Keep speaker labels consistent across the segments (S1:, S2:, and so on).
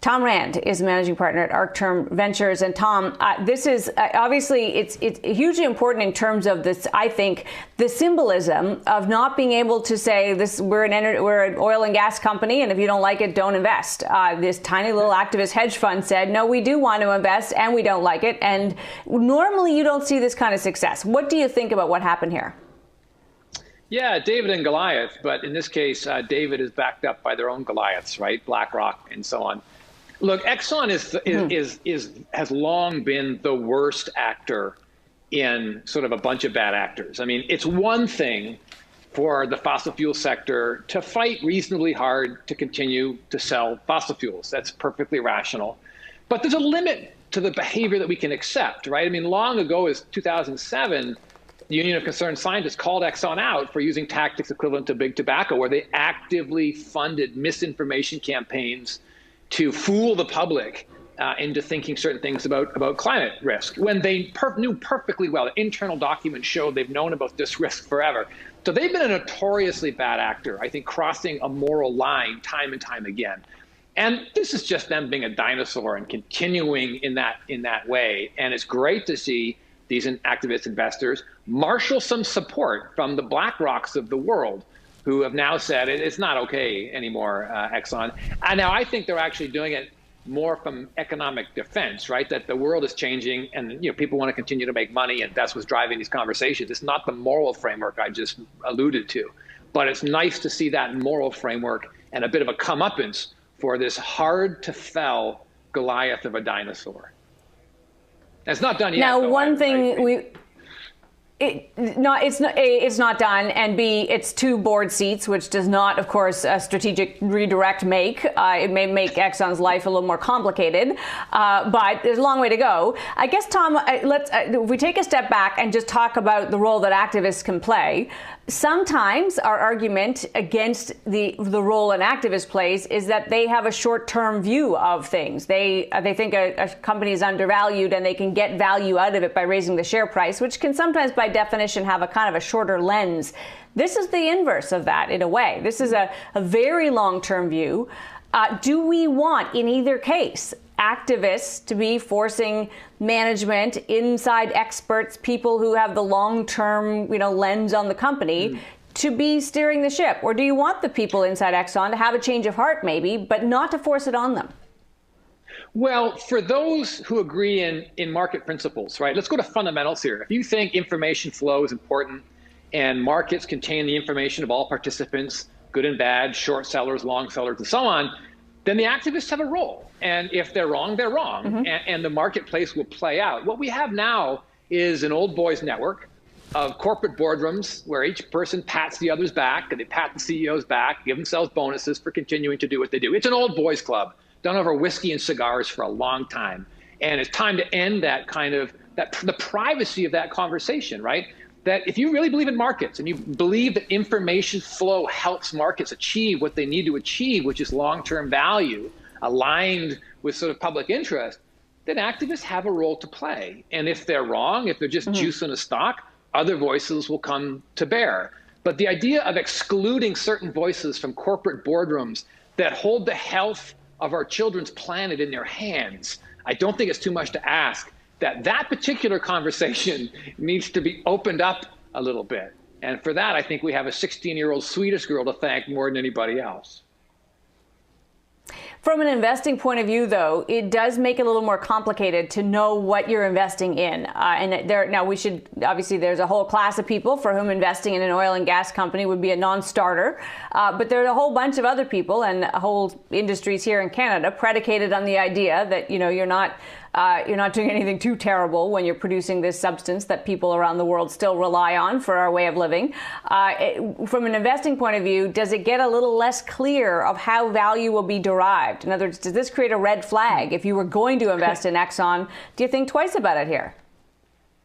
S1: Tom Rand is managing partner at ArcTern Ventures. And Tom, this is obviously it's hugely important in terms of this. I think the symbolism of not being able to say this: we're an oil and gas company, and if you don't like it, don't invest. This tiny little activist hedge fund said, no, we do want to invest, and we don't like it. And normally, you don't see this kind of success. What do you think about what happened here?
S2: Yeah, David and Goliath, but in this case, David is backed up by their own Goliaths, right? Blackrock and so on. Look, Exxon has long been the worst actor in sort of a bunch of bad actors. I mean, it's one thing for the fossil fuel sector to fight reasonably hard to continue to sell fossil fuels. That's perfectly rational. But there's a limit to the behavior that we can accept, right? I mean, long ago, as 2007, the Union of Concerned Scientists called Exxon out for using tactics equivalent to big tobacco, where they actively funded misinformation campaigns to fool the public into thinking certain things about climate risk, when they knew perfectly well. The internal documents showed they've known about this risk forever. So they've been a notoriously bad actor, I think, crossing a moral line time and time again. And this is just them being a dinosaur and continuing in that way. And it's great to see these activist investors marshal some support from the Blackrocks of the world, who have now said it's not okay anymore, Exxon. And now I think they're actually doing it more from economic defense, right? That the world is changing, and people want to continue to make money, and that's what's driving these conversations. It's not the moral framework I just alluded to, but it's nice to see that moral framework and a bit of a comeuppance for this hard to fell Goliath of a dinosaur. It's not done yet.
S1: Now, one thing
S2: right?
S1: It's not done, and B, it's 2 board seats, which does not, of course, a strategic redirect make. It may make Exxon's life a little more complicated, but there's a long way to go. I guess, Tom, if we take a step back and just talk about the role that activists can play. Sometimes our argument against the role an activist plays is that they have a short-term view of things. They think a company is undervalued and they can get value out of it by raising the share price, which can sometimes, by definition, have a kind of a shorter lens. This is the inverse of that, in a way. This is a very long-term view. Do we want, in either case, activists to be forcing management, inside experts, people who have the long-term, lens on the company, to be steering the ship? Or do you want the people inside Exxon to have a change of heart, maybe, but not to force it on them?
S2: Well, for those who agree in market principles, right, let's go to fundamentals here. If you think information flow is important and markets contain the information of all participants, good and bad, short sellers, long sellers, and so on, then the activists have a role. And if they're wrong, they're wrong. Mm-hmm. And the marketplace will play out. What we have now is an old boys network of corporate boardrooms where each person pats the other's back, and they pat the CEO's back, give themselves bonuses for continuing to do what they do. It's an old boys club done over whiskey and cigars for a long time. And it's time to end that kind of, the privacy of that conversation, right? That if you really believe in markets and you believe that information flow helps markets achieve what they need to achieve, which is long-term value aligned with sort of public interest, then activists have a role to play. And if they're wrong, if they're just juicing a stock, other voices will come to bear. But the idea of excluding certain voices from corporate boardrooms that hold the health of our children's planet in their hands, I don't think it's too much to ask that particular conversation needs to be opened up a little bit. And for that, I think we have a 16-year-old Swedish girl to thank more than anybody else.
S1: From an investing point of view, though, it does make it a little more complicated to know what you're investing in. Now we should, obviously, there's a whole class of people for whom investing in an oil and gas company would be a non-starter. But there are a whole bunch of other people and whole industries here in Canada predicated on the idea that, you're not doing anything too terrible when you're producing this substance that people around the world still rely on for our way of living. From an investing point of view, does it get a little less clear of how value will be derived? In other words, does this create a red flag? If you were going to invest in Exxon, do you think twice about it here?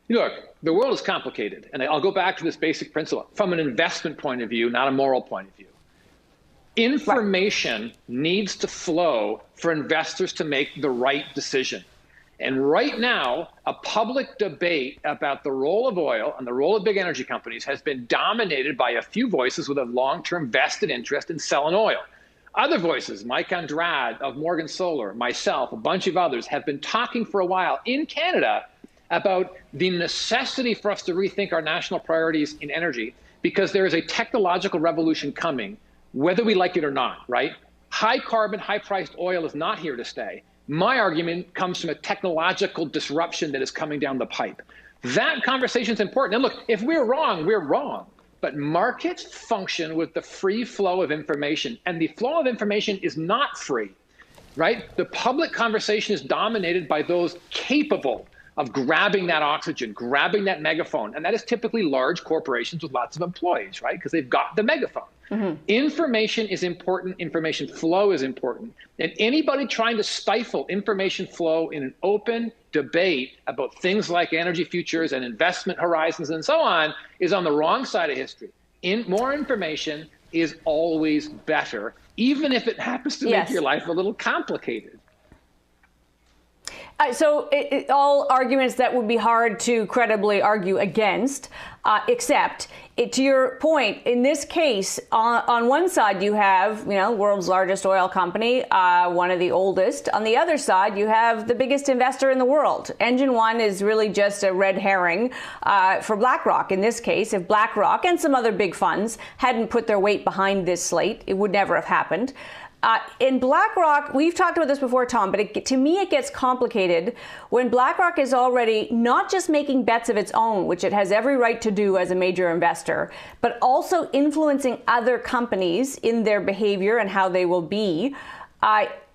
S2: Look, the world is complicated. And I'll go back to this basic principle. From an investment point of view, not a moral point of view. Information needs to flow for investors to make the right decision. And right now, a public debate about the role of oil and the role of big energy companies has been dominated by a few voices with a long-term vested interest in selling oil. Other voices, Mike Andrade of Morgan Solar, myself, a bunch of others, have been talking for a while in Canada about the necessity for us to rethink our national priorities in energy, because there is a technological revolution coming, whether we like it or not, right? High carbon, high priced oil is not here to stay. My argument comes from a technological disruption that is coming down the pipe. That conversation is important. And look, if we're wrong, we're wrong. But markets function with the free flow of information, and the flow of information is not free, right? The public conversation is dominated by those capable of grabbing that oxygen, grabbing that megaphone. And that is typically large corporations with lots of employees, right? Because they've got the megaphone. Information is important. Information flow is important. And anybody trying to stifle information flow in an open debate about things like energy futures and investment horizons and so on is on the wrong side of history. More information is always better, even if it happens to make your life a little complicated.
S1: So all arguments that would be hard to credibly argue against, except to your point, in this case, on one side you have, world's largest oil company, one of the oldest. On the other side, you have the biggest investor in the world. Engine One is really just a red herring for BlackRock. In this case, if BlackRock and some other big funds hadn't put their weight behind this slate, it would never have happened. In BlackRock, we've talked about this before, Tom, but to me it gets complicated when BlackRock is already not just making bets of its own, which it has every right to do as a major investor, but also influencing other companies in their behavior and how they will be,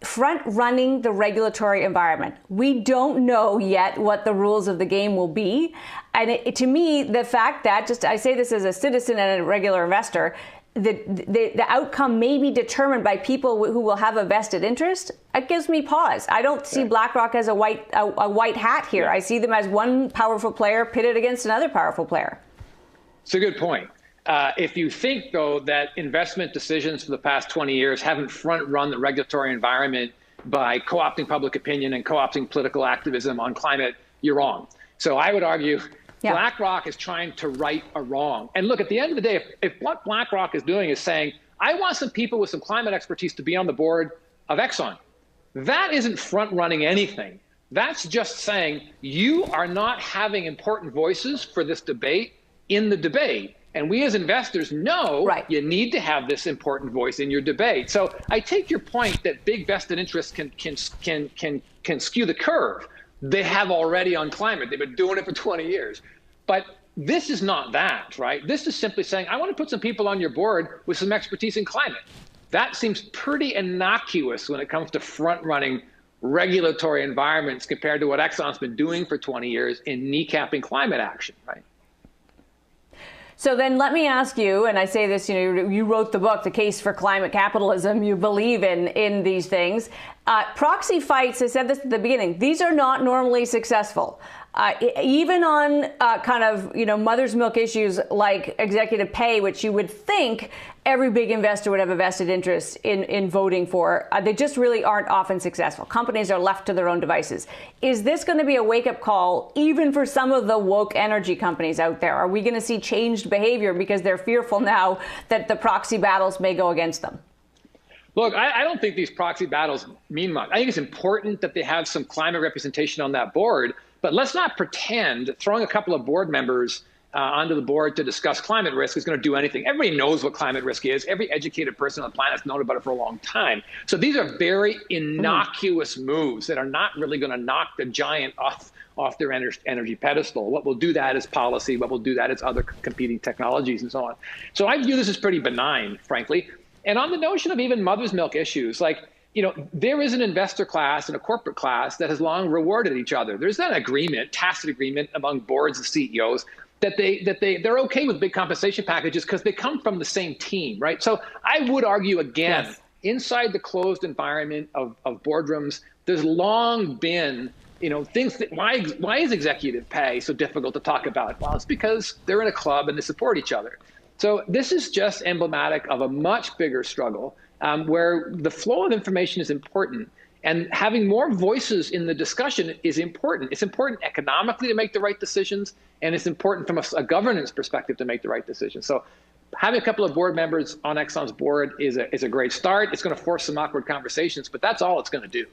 S1: front-running the regulatory environment. We don't know yet what the rules of the game will be. And to me, the fact that, I say this as a citizen and a regular investor, the outcome may be determined by people who will have a vested interest. It gives me pause. I don't see BlackRock as a white hat here. I see them as one powerful player pitted against another powerful player.
S2: It's a good point. If you think, though, that investment decisions for the past 20 years haven't front-run the regulatory environment by co-opting public opinion and co-opting political activism on climate, you're wrong. So I would argue BlackRock is trying to right a wrong. And look, at the end of the day, if what BlackRock is doing is saying, I want some people with some climate expertise to be on the board of Exxon, that isn't front-running anything. That's just saying you are not having important voices for this debate in the debate. And we as investors know you need to have this important voice in your debate. So I take your point that big vested interests can skew the curve. They have already on climate. They've been doing it for 20 years. But this is not that, right? This is simply saying, I want to put some people on your board with some expertise in climate. That seems pretty innocuous when it comes to front-running regulatory environments compared to what Exxon's been doing for 20 years in kneecapping climate action, right?
S1: So then let me ask you, and I say this, you wrote the book, The Case for Climate Capitalism. You believe in these things. Proxy fights, I said this at the beginning, these are not normally successful. Even on mother's milk issues like executive pay, which you would think every big investor would have a vested interest in voting for, they just really aren't often successful. Companies are left to their own devices. Is this going to be a wake-up call even for some of the woke energy companies out there? Are we going to see changed behavior because they're fearful now that the proxy battles may go against them?
S2: Look, I don't think these proxy battles mean much. I think it's important that they have some climate representation on that board, but let's not pretend that throwing a couple of board members onto the board to discuss climate risk is going to do anything. Everybody knows what climate risk is. Every educated person on the planet has known about it for a long time. So these are very innocuous moves that are not really going to knock the giant off their energy pedestal. What will do that is policy. What will do that is other competing technologies and so on. So I view this as pretty benign, frankly. And on the notion of even mother's milk issues, there is an investor class and a corporate class that has long rewarded each other. There's an agreement, tacit agreement among boards and CEOs that they're okay with big compensation packages because they come from the same team, right? So I would argue again, inside the closed environment of boardrooms, there's long been things that why is executive pay so difficult to talk about? Well, it's because they're in a club and they support each other. So this is just emblematic of a much bigger struggle where the flow of information is important. And having more voices in the discussion is important. It's important economically to make the right decisions, and it's important from a governance perspective to make the right decisions. So having a couple of board members on Exxon's board is a great start. It's going to force some awkward conversations, but that's all it's going to do.